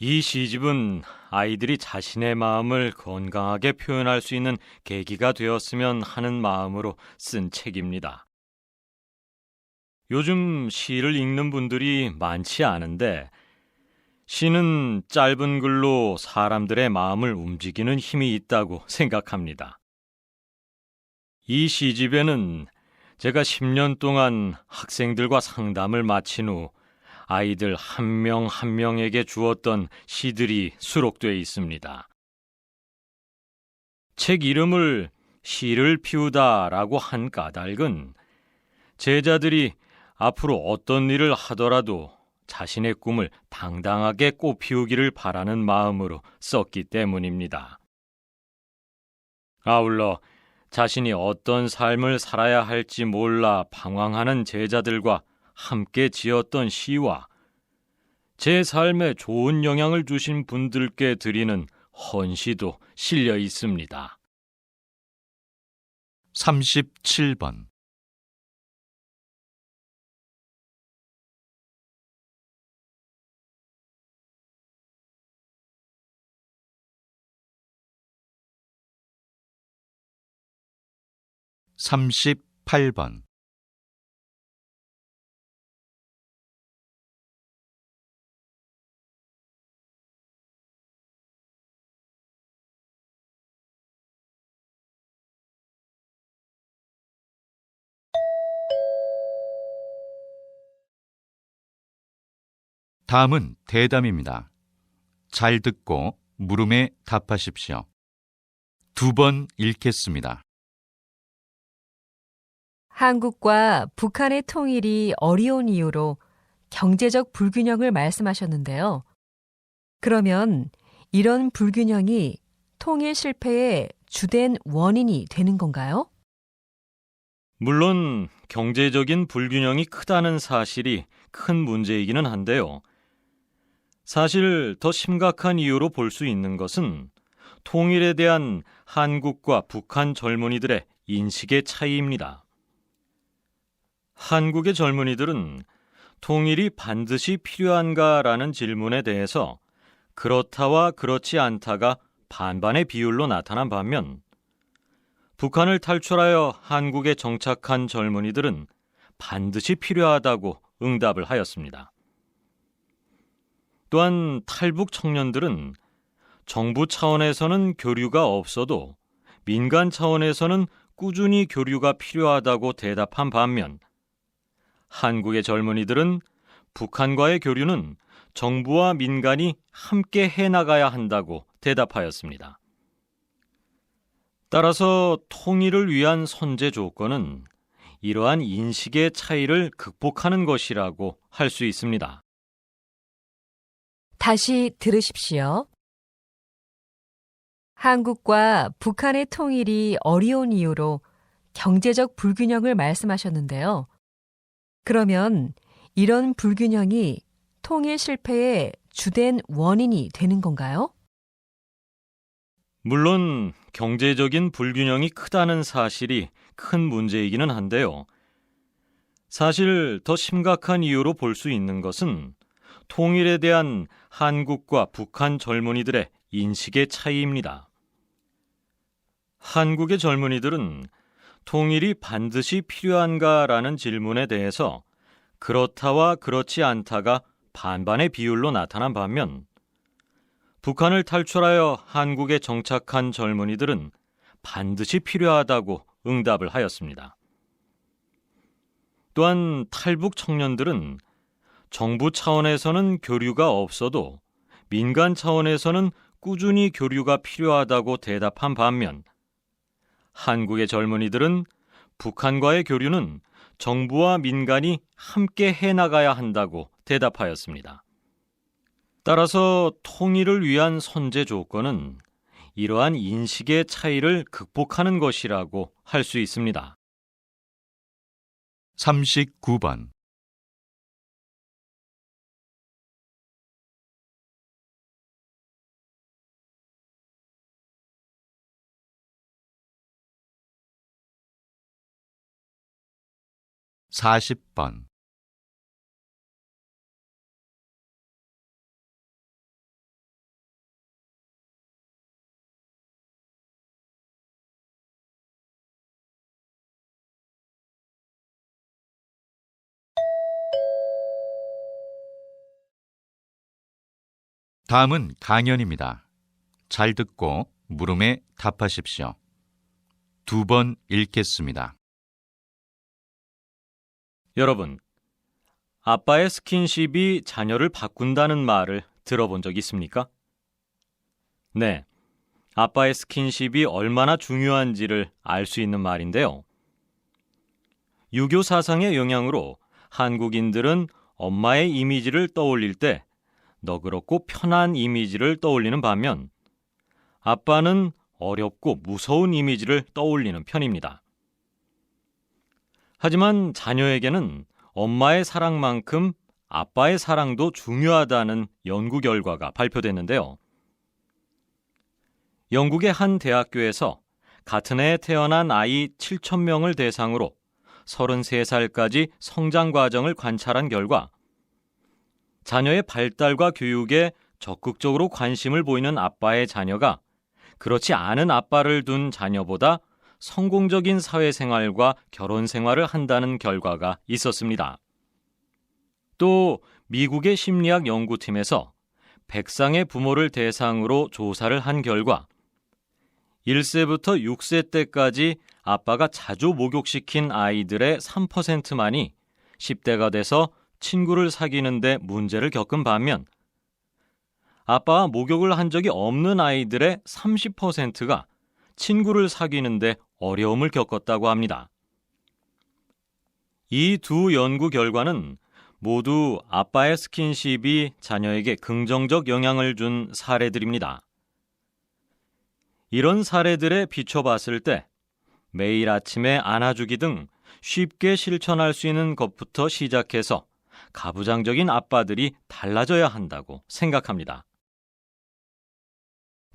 이 시집은 아이들이 자신의 마음을 건강하게 표현할 수 있는 계기가 되었으면 하는 마음으로 쓴 책입니다. 요즘 시를 읽는 분들이 많지 않은데 시는 짧은 글로 사람들의 마음을 움직이는 힘이 있다고 생각합니다. 이 시집에는 제가 10년 동안 학생들과 상담을 마친 후 아이들 한 명 한 명에게 주었던 시들이 수록되어 있습니다. 책 이름을 시를 피우다라고 한 까닭은 제자들이 앞으로 어떤 일을 하더라도 자신의 꿈을 당당하게 꽃피우기를 바라는 마음으로 썼기 때문입니다. 아울러 자신이 어떤 삶을 살아야 할지 몰라 방황하는 제자들과 함께 지었던 시와 제 삶에 좋은 영향을 주신 분들께 드리는 헌시도 실려 있습니다. 37번 38번 다음은 대담입니다. 잘 듣고 물음에 답하십시오. 2번 읽겠습니다. 한국과 북한의 통일이 어려운 이유로 경제적 불균형을 말씀하셨는데요. 그러면 이런 불균형이 통일 실패의 주된 원인이 되는 건가요? 물론 경제적인 불균형이 크다는 사실이 큰 문제이기는 한데요. 사실 더 심각한 이유로 볼 수 있는 것은 통일에 대한 한국과 북한 젊은이들의 인식의 차이입니다. 한국의 젊은이들은 통일이 반드시 필요한가라는 질문에 대해서 그렇다와 그렇지 않다가 반반의 비율로 나타난 반면 북한을 탈출하여 한국에 정착한 젊은이들은 반드시 필요하다고 응답을 하였습니다. 또한 탈북 청년들은 정부 차원에서는 교류가 없어도 민간 차원에서는 꾸준히 교류가 필요하다고 대답한 반면 한국의 젊은이들은 북한과의 교류는 정부와 민간이 함께 해나가야 한다고 대답하였습니다. 따라서 통일을 위한 선제 조건은 이러한 인식의 차이를 극복하는 것이라고 할 수 있습니다. 다시 들으십시오. 한국과 북한의 통일이 어려운 이유로 경제적 불균형을 말씀하셨는데요. 그러면 이런 불균형이 통일 실패의 주된 원인이 되는 건가요? 물론 경제적인 불균형이 크다는 사실이 큰 문제이기는 한데요. 사실 더 심각한 이유로 볼 수 있는 것은 통일에 대한 한국과 북한 젊은이들의 인식의 차이입니다. 한국의 젊은이들은 통일이 반드시 필요한가라는 질문에 대해서 그렇다와 그렇지 않다가 반반의 비율로 나타난 반면 북한을 탈출하여 한국에 정착한 젊은이들은 반드시 필요하다고 응답을 하였습니다. 또한 탈북 청년들은 정부 차원에서는 교류가 없어도 민간 차원에서는 꾸준히 교류가 필요하다고 대답한 반면 한국의 젊은이들은 북한과의 교류는 정부와 민간이 함께 해나가야 한다고 대답하였습니다. 따라서 통일을 위한 선제 조건은 이러한 인식의 차이를 극복하는 것이라고 할 수 있습니다. 39번. 사십 번. 다음은 강연입니다. 잘 듣고 물음에 답하십시오. 2번 읽겠습니다. 여러분, 아빠의 스킨십이 자녀를 바꾼다는 말을 들어본 적 있습니까? 네, 아빠의 스킨십이 얼마나 중요한지를 알 수 있는 말인데요. 유교 사상의 영향으로 한국인들은 엄마의 이미지를 떠올릴 때 너그럽고 편한 이미지를 떠올리는 반면 아빠는 어렵고 무서운 이미지를 떠올리는 편입니다. 하지만 자녀에게는 엄마의 사랑만큼 아빠의 사랑도 중요하다는 연구 결과가 발표됐는데요. 영국의 한 대학교에서 같은 해에 태어난 아이 7,000명을 대상으로 33살까지 성장 과정을 관찰한 결과 자녀의 발달과 교육에 적극적으로 관심을 보이는 아빠의 자녀가 그렇지 않은 아빠를 둔 자녀보다 성공적인 사회생활과 결혼생활을 한다는 결과가 있었습니다. 또 미국의 심리학 연구팀에서 100상의 부모를 대상으로 조사를 한 결과 1세부터 6세 때까지 아빠가 자주 목욕시킨 아이들의 3%만이 10대가 돼서 친구를 사귀는 데 문제를 겪은 반면 아빠와 목욕을 한 적이 없는 아이들의 30%가 친구를 사귀는 데 어려움을 겪었다고 합니다. 이 두 연구 결과는 모두 아빠의 스킨십이 자녀에게 긍정적 영향을 준 사례들입니다. 이런 사례들에 비춰봤을 때 매일 아침에 안아주기 등 쉽게 실천할 수 있는 것부터 시작해서 가부장적인 아빠들이 달라져야 한다고 생각합니다.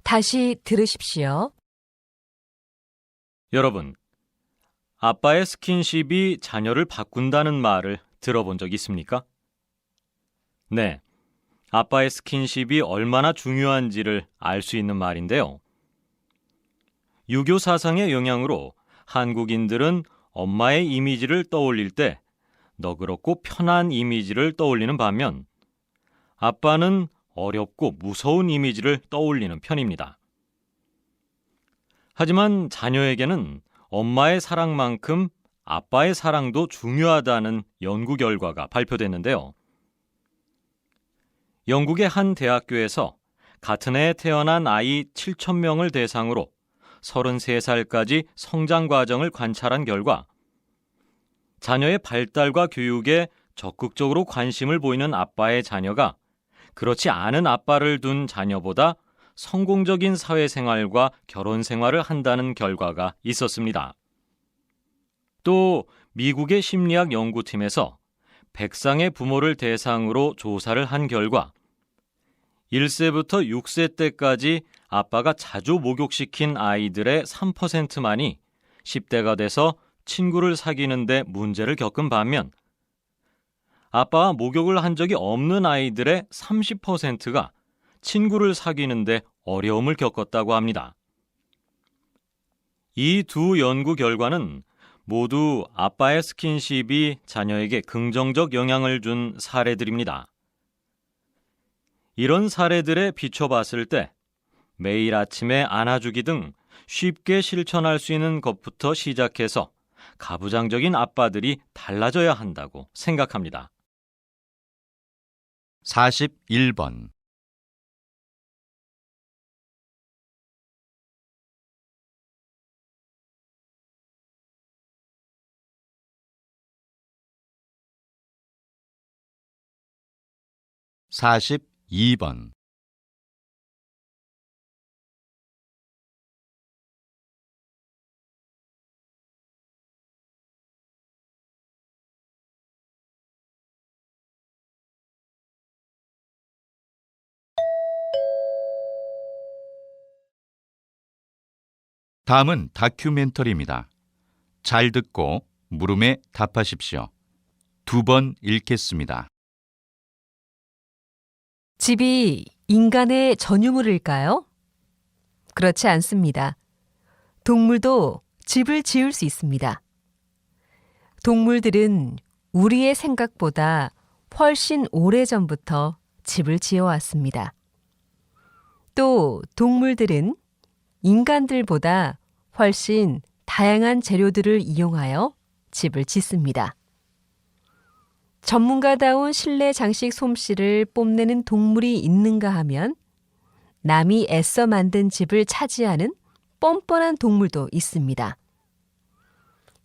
다시 들으십시오. 여러분, 아빠의 스킨십이 자녀를 바꾼다는 말을 들어본 적 있습니까? 네, 아빠의 스킨십이 얼마나 중요한지를 알 수 있는 말인데요. 유교 사상의 영향으로 한국인들은 엄마의 이미지를 떠올릴 때 너그럽고 편한 이미지를 떠올리는 반면 아빠는 어렵고 무서운 이미지를 떠올리는 편입니다. 하지만 자녀에게는 엄마의 사랑만큼 아빠의 사랑도 중요하다는 연구 결과가 발표됐는데요. 영국의 한 대학교에서 같은 해에 태어난 아이 7,000명을 대상으로 33살까지 성장 과정을 관찰한 결과 자녀의 발달과 교육에 적극적으로 관심을 보이는 아빠의 자녀가 그렇지 않은 아빠를 둔 자녀보다 성공적인 사회생활과 결혼생활을 한다는 결과가 있었습니다. 또 미국의 심리학 연구팀에서 100상의 부모를 대상으로 조사를 한 결과 1세부터 6세 때까지 아빠가 자주 목욕시킨 아이들의 3%만이 10대가 돼서 친구를 사귀는 데 문제를 겪은 반면 아빠와 목욕을 한 적이 없는 아이들의 30%가 친구를 사귀는 데 어려움을 겪었다고 합니다. 이 두 연구 결과는 모두 아빠의 스킨십이 자녀에게 긍정적 영향을 준 사례들입니다. 이런 사례들에 비춰봤을 때 매일 아침에 안아주기 등 쉽게 실천할 수 있는 것부터 시작해서 가부장적인 아빠들이 달라져야 한다고 생각합니다. 41번. 42번. '다음은 다큐멘터리입니다. 잘 듣고 물음에 답하십시오. 2번 읽겠습니다. 집이 인간의 전유물일까요? 그렇지 않습니다. 동물도 집을 지을 수 있습니다. 동물들은 우리의 생각보다 훨씬 오래전부터 집을 지어왔습니다. 또 동물들은 인간들보다 훨씬 다양한 재료들을 이용하여 집을 짓습니다. 전문가다운 실내 장식 솜씨를 뽐내는 동물이 있는가 하면 남이 애써 만든 집을 차지하는 뻔뻔한 동물도 있습니다.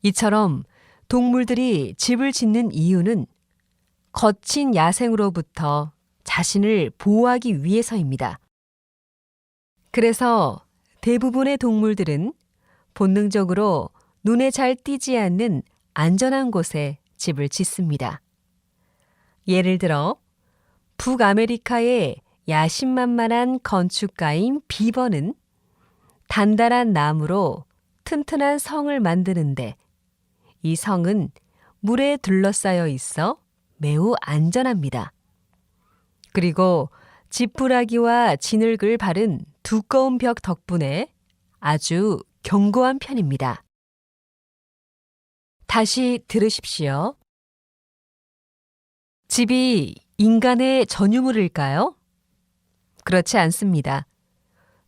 이처럼 동물들이 집을 짓는 이유는 거친 야생으로부터 자신을 보호하기 위해서입니다. 그래서 대부분의 동물들은 본능적으로 눈에 잘 띄지 않는 안전한 곳에 집을 짓습니다. 예를 들어 북아메리카의 야심만만한 건축가인 비버는 단단한 나무로 튼튼한 성을 만드는데 이 성은 물에 둘러싸여 있어 매우 안전합니다. 그리고 지푸라기와 진흙을 바른 두꺼운 벽 덕분에 아주 견고한 편입니다. 다시 들으십시오. 집이 인간의 전유물일까요? 그렇지 않습니다.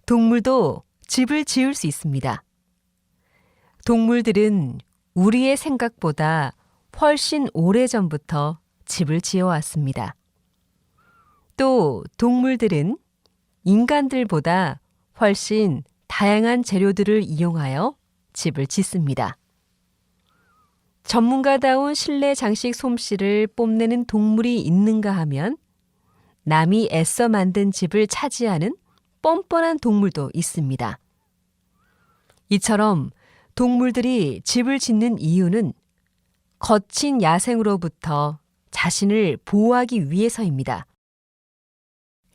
동물도 집을 지을 수 있습니다. 동물들은 우리의 생각보다 훨씬 오래전부터 집을 지어왔습니다. 또 동물들은 인간들보다 훨씬 다양한 재료들을 이용하여 집을 짓습니다. 전문가다운 실내 장식 솜씨를 뽐내는 동물이 있는가 하면 남이 애써 만든 집을 차지하는 뻔뻔한 동물도 있습니다. 이처럼 동물들이 집을 짓는 이유는 거친 야생으로부터 자신을 보호하기 위해서입니다.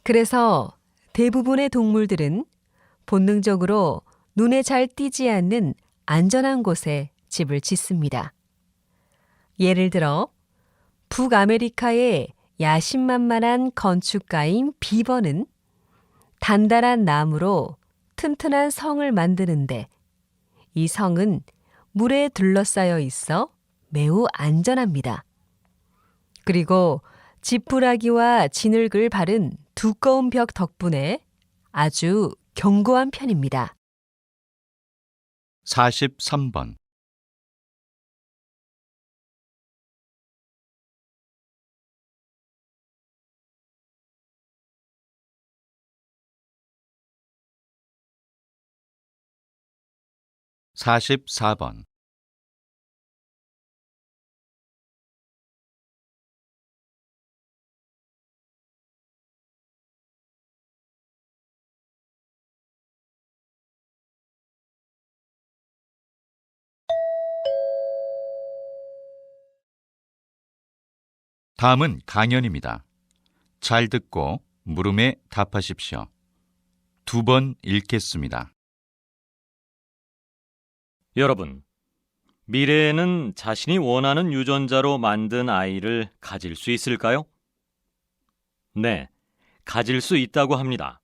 그래서 대부분의 동물들은 본능적으로 눈에 잘 띄지 않는 안전한 곳에 집을 짓습니다. 예를 들어 북아메리카의 야심만만한 건축가인 비버는 단단한 나무로 튼튼한 성을 만드는데 이 성은 물에 둘러싸여 있어 매우 안전합니다. 그리고 지푸라기와 진흙을 바른 두꺼운 벽 덕분에 아주 견고한 편입니다. 43번. (44번) 다음은 강연입니다. 잘 듣고 물음에 답하십시오. 2번 읽겠습니다. 여러분, 미래에는 자신이 원하는 유전자로 만든 아이를 가질 수 있을까요? 네, 가질 수 있다고 합니다.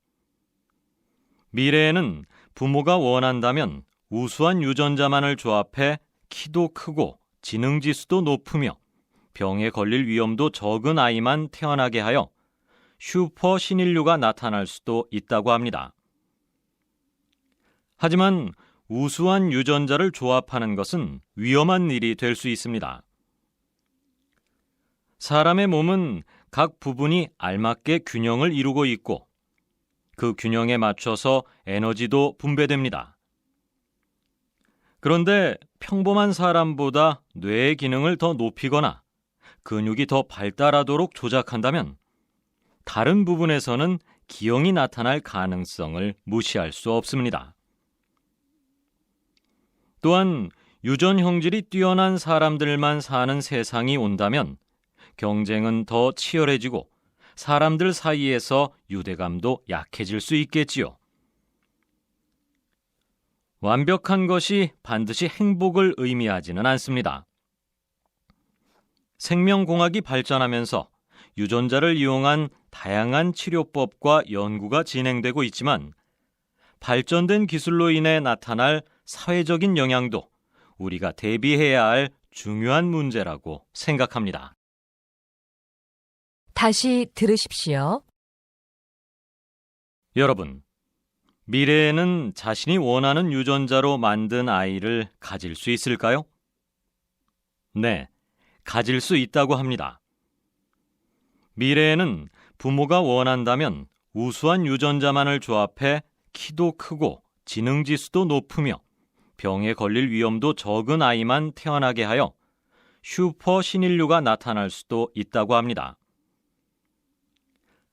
미래에는 부모가 원한다면 우수한 유전자만을 조합해 키도 크고 지능지수도 높으며 병에 걸릴 위험도 적은 아이만 태어나게 하여 슈퍼 신인류가 나타날 수도 있다고 합니다. 하지만 우수한 유전자를 조합하는 것은 위험한 일이 될 수 있습니다. 사람의 몸은 각 부분이 알맞게 균형을 이루고 있고 그 균형에 맞춰서 에너지도 분배됩니다. 그런데 평범한 사람보다 뇌의 기능을 더 높이거나 근육이 더 발달하도록 조작한다면 다른 부분에서는 기형이 나타날 가능성을 무시할 수 없습니다. 또한 유전 형질이 뛰어난 사람들만 사는 세상이 온다면 경쟁은 더 치열해지고 사람들 사이에서 유대감도 약해질 수 있겠지요. 완벽한 것이 반드시 행복을 의미하지는 않습니다. 생명공학이 발전하면서 유전자를 이용한 다양한 치료법과 연구가 진행되고 있지만 발전된 기술로 인해 나타날 사회적인 영향도 우리가 대비해야 할 중요한 문제라고 생각합니다. 다시 들으십시오. 여러분, 미래에는 자신이 원하는 유전자로 만든 아이를 가질 수 있을까요? 네, 가질 수 있다고 합니다. 미래에는 부모가 원한다면 우수한 유전자만을 조합해 키도 크고 지능지수도 높으며 병에 걸릴 위험도 적은 아이만 태어나게 하여 슈퍼 신인류가 나타날 수도 있다고 합니다.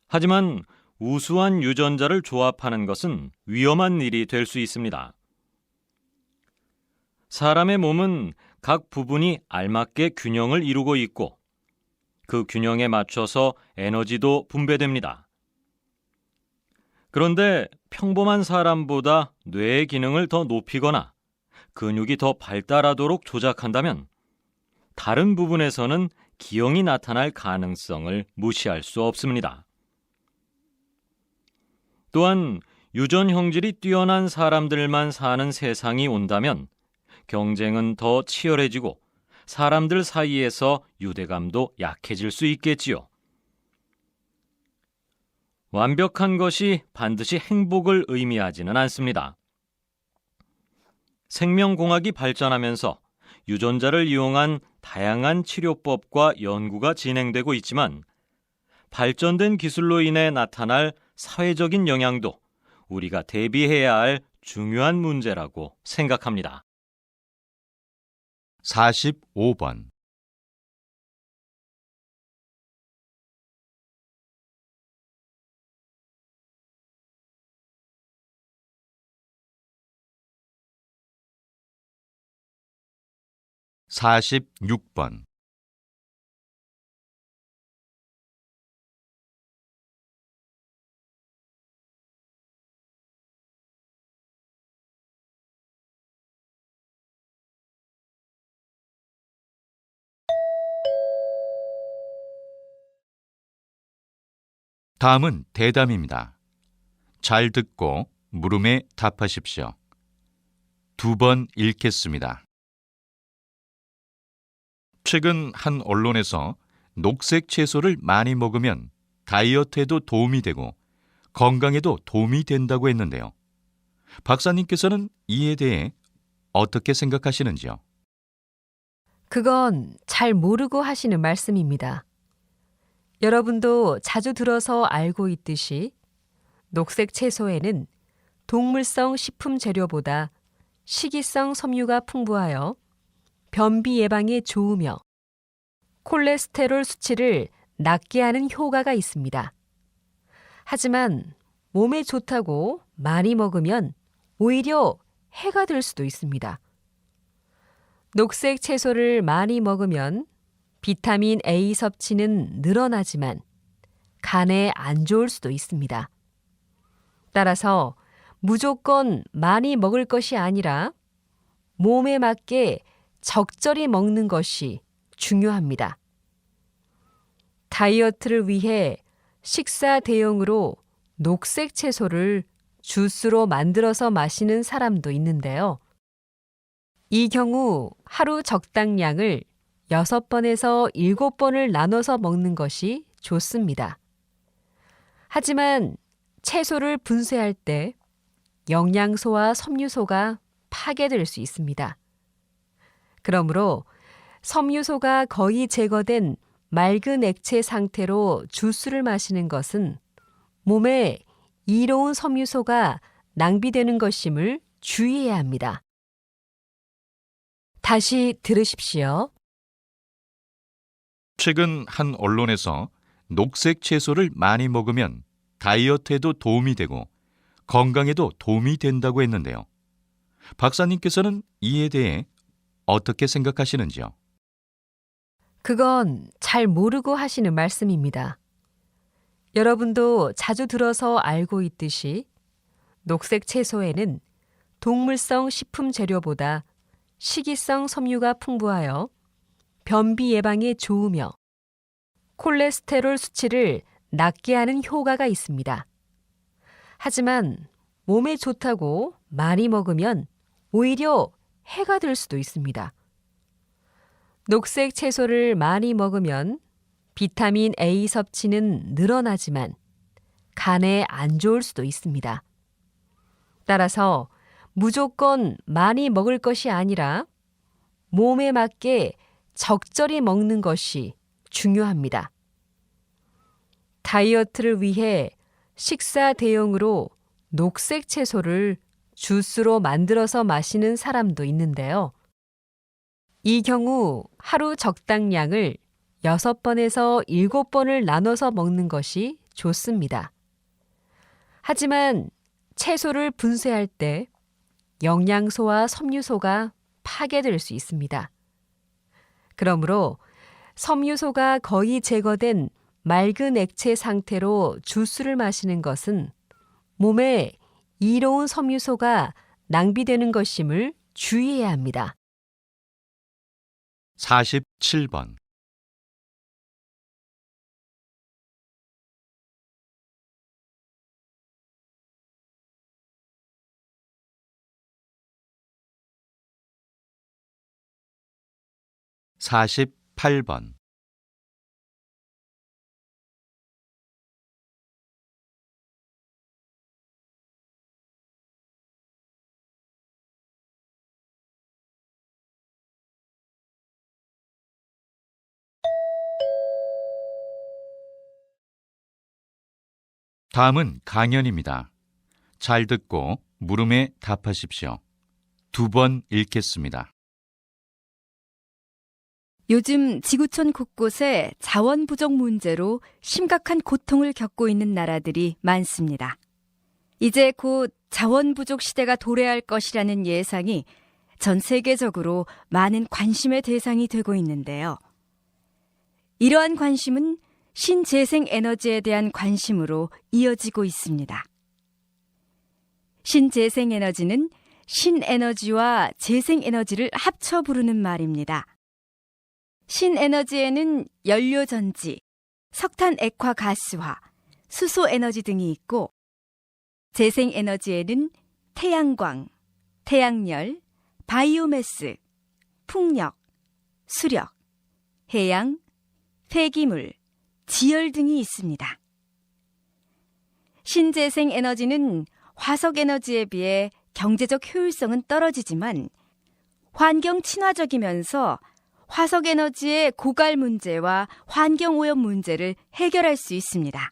하지만 우수한 유전자를 조합하는 것은 위험한 일이 될 수 있습니다. 사람의 몸은 각 부분이 알맞게 균형을 이루고 있고 그 균형에 맞춰서 에너지도 분배됩니다. 그런데 평범한 사람보다 뇌의 기능을 더 높이거나 근육이 더 발달하도록 조작한다면 다른 부분에서는 기형이 나타날 가능성을 무시할 수 없습니다. 또한 유전 형질이 뛰어난 사람들만 사는 세상이 온다면 경쟁은 더 치열해지고 사람들 사이에서 유대감도 약해질 수 있겠지요. 완벽한 것이 반드시 행복을 의미하지는 않습니다. 생명공학이 발전하면서 유전자를 이용한 다양한 치료법과 연구가 진행되고 있지만 발전된 기술로 인해 나타날 사회적인 영향도 우리가 대비해야 할 중요한 문제라고 생각합니다. 45번, 46번, '다음은 대담입니다. 잘 듣고 물음에 답하십시오. 2번 읽겠습니다. 최근 한 언론에서 녹색 채소를 많이 먹으면 다이어트에도 도움이 되고 건강에도 도움이 된다고 했는데요. 박사님께서는 이에 대해 어떻게 생각하시는지요? 그건 잘 모르고 하시는 말씀입니다. 여러분도 자주 들어서 알고 있듯이 녹색 채소에는 동물성 식품 재료보다 식이성 섬유가 풍부하여 변비 예방에 좋으며 콜레스테롤 수치를 낮게 하는 효과가 있습니다. 하지만 몸에 좋다고 많이 먹으면 오히려 해가 될 수도 있습니다. 녹색 채소를 많이 먹으면 비타민 A 섭취는 늘어나지만 간에 안 좋을 수도 있습니다. 따라서 무조건 많이 먹을 것이 아니라 몸에 맞게 적절히 먹는 것이 중요합니다. 다이어트를 위해 식사 대용으로 녹색 채소를 주스로 만들어서 마시는 사람도 있는데요. 이 경우 하루 적당량을 6번에서 7번을 나눠서 먹는 것이 좋습니다. 하지만 채소를 분쇄할 때 영양소와 섬유소가 파괴될 수 있습니다. 그러므로 섬유소가 거의 제거된 맑은 액체 상태로 주스를 마시는 것은 몸에 이로운 섬유소가 낭비되는 것임을 주의해야 합니다. 다시 들으십시오. 최근 한 언론에서 녹색 채소를 많이 먹으면 다이어트에도 도움이 되고 건강에도 도움이 된다고 했는데요. 박사님께서는 이에 대해 어떻게 생각하시는지요? 그건 잘 모르고 하시는 말씀입니다. 여러분도 자주 들어서 알고 있듯이 녹색 채소에는 동물성 식품 재료보다 식이성 섬유가 풍부하여 변비 예방에 좋으며 콜레스테롤 수치를 낮게 하는 효과가 있습니다. 하지만 몸에 좋다고 많이 먹으면 오히려 해가 될 수도 있습니다. 녹색 채소를 많이 먹으면 비타민 A 섭취는 늘어나지만 간에 안 좋을 수도 있습니다. 따라서 무조건 많이 먹을 것이 아니라 몸에 맞게 적절히 먹는 것이 중요합니다. 다이어트를 위해 식사 대용으로 녹색 채소를 주스로 만들어서 마시는 사람도 있는데요. 이 경우 하루 적당량을 6번에서 7번을 나눠서 먹는 것이 좋습니다. 하지만 채소를 분쇄할 때 영양소와 섬유소가 파괴될 수 있습니다. 그러므로 섬유소가 거의 제거된 맑은 액체 상태로 주스를 마시는 것은 몸에 이로운 섬유소가 낭비되는 것임을 주의해야 합니다. 47번, 48번, '다음은 강연입니다. 잘 듣고 물음에 답하십시오. 2번 읽겠습니다. 요즘 지구촌 곳곳에 자원 부족 문제로 심각한 고통을 겪고 있는 나라들이 많습니다. 이제 곧 자원 부족 시대가 도래할 것이라는 예상이 전 세계적으로 많은 관심의 대상이 되고 있는데요. 이러한 관심은 신재생 에너지에 대한 관심으로 이어지고 있습니다. 신재생 에너지는 신에너지와 재생에너지를 합쳐 부르는 말입니다. 신에너지에는 연료전지, 석탄액화 가스화, 수소에너지 등이 있고, 재생에너지에는 태양광, 태양열, 바이오매스, 풍력, 수력, 해양, 폐기물, 지열 등이 있습니다. 신재생에너지는 화석에너지에 비해 경제적 효율성은 떨어지지만 환경 친화적이면서 화석에너지의 고갈 문제와 환경오염 문제를 해결할 수 있습니다.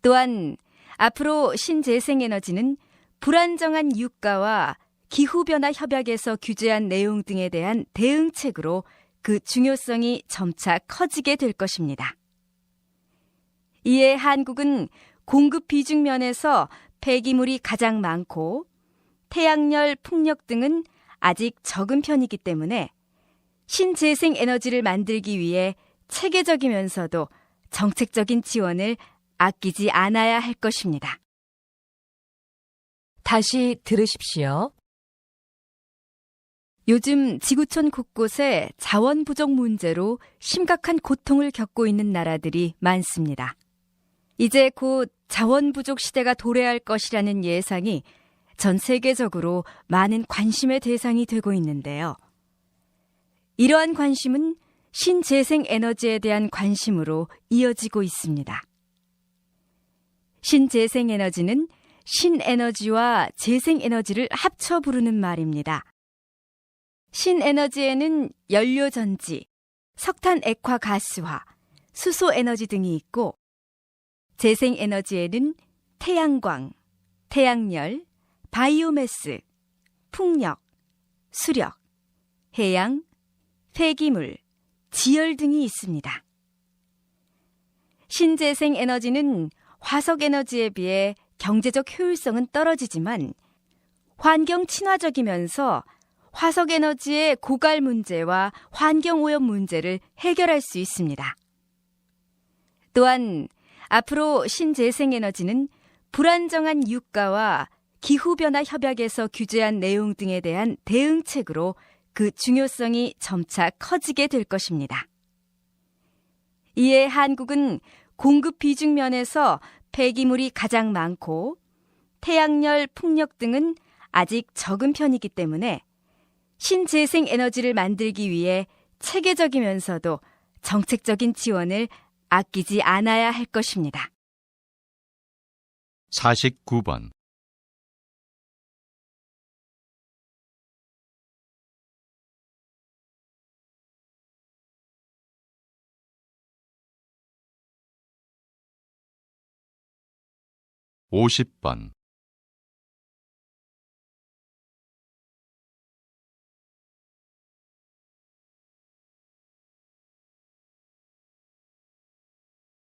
또한 앞으로 신재생에너지는 불안정한 유가와 기후변화 협약에서 규제한 내용 등에 대한 대응책으로 그 중요성이 점차 커지게 될 것입니다. 이에 한국은 공급 비중 면에서 폐기물이 가장 많고 태양열, 풍력 등은 아직 적은 편이기 때문에 신재생 에너지를 만들기 위해 체계적이면서도 정책적인 지원을 아끼지 않아야 할 것입니다. 다시 들으십시오. 요즘 지구촌 곳곳에 자원 부족 문제로 심각한 고통을 겪고 있는 나라들이 많습니다. 이제 곧 자원 부족 시대가 도래할 것이라는 예상이 전 세계적으로 많은 관심의 대상이 되고 있는데요. 이러한 관심은 신재생 에너지에 대한 관심으로 이어지고 있습니다. 신재생 에너지는 신에너지와 재생에너지를 합쳐 부르는 말입니다. 신에너지에는 연료전지, 석탄액화 가스화, 수소에너지 등이 있고, 재생에너지에는 태양광, 태양열, 바이오매스, 풍력, 수력, 해양, 폐기물, 지열 등이 있습니다. 신재생 에너지는 화석에너지에 비해 경제적 효율성은 떨어지지만 환경 친화적이면서 화석에너지의 고갈 문제와 환경오염 문제를 해결할 수 있습니다. 또한 앞으로 신재생에너지는 불안정한 유가와 기후변화 협약에서 규제한 내용 등에 대한 대응책으로 그 중요성이 점차 커지게 될 것입니다. 이에 한국은 공급 비중 면에서 폐기물이 가장 많고 태양열, 풍력 등은 아직 적은 편이기 때문에 신재생 에너지를 만들기 위해 체계적이면서도 정책적인 지원을 아끼지 않아야 할 것입니다. 49번. (50번)